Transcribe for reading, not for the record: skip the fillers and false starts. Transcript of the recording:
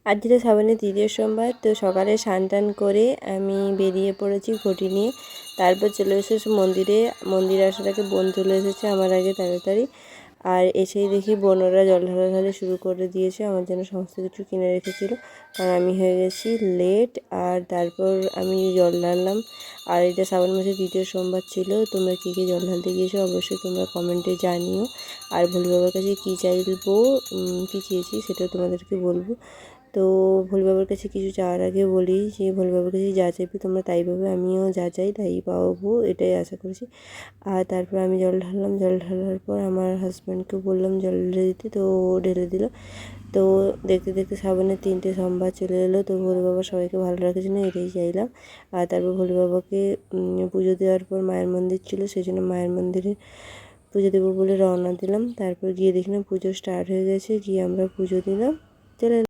আজ যেটা শ্রাবণের তৃতীয় সোমবার, তো সকালে স্নান টান করে আমি বেরিয়ে পড়েছি ঘটি নিয়ে। তারপর চলে এসেছি মন্দিরে আসার আগে বোন চলে এসেছে আমার আগে তাড়াতাড়ি। আর এসেই দেখি বোনরা জল ঢালা শুরু করে দিয়েছে, আমার জন্য সমস্ত কিছু কিনে রেখেছিলো, কারণ আমি হয়ে গেছি লেট। আর তারপর আমি জল ঢাললাম। আর এটা শ্রাবণ মাসের তৃতীয় সোমবার ছিল। তোমরা কী কী জল ঢালতে গিয়েছো অবশ্যই তোমরা কমেন্টে জানিও। আর ভোলে বাবার কাছে কী চাইবো, কী চেয়েছি সেটাও তোমাদেরকে বলবো। তো ভোলে বাবার কাছে কিছু চাওয়ার আগে বলি যে ভোলে বাবার কাছে যা চাইবে তোমরা তাই পাবে, আমিও যা চাই তাই পাবো, এটাই আশা করছি। আর তারপর আমি জল ঢাললাম। জল ঢালার পর আমার হাজব্যান্ডকে বললাম জল ঢেলে দিতে, তো ও ঢেলে দিল। তো দেখতে দেখতে শ্রাবণের 3টে সোমবার চলে এলো। তো ভোলে বাবা সবাইকে ভালো রাখার জন্য এটাই চাইলাম। আর তারপর ভোলে বাবাকে পুজো দেওয়ার পর মায়ের মন্দির ছিল, সেই জন্য মায়ের মন্দিরে পুজো দেবো বলে রওনা দিলাম। তারপর গিয়ে দেখলাম পুজো স্টার্ট হয়ে গেছে, গিয়ে আমরা পুজো দিলাম, চলে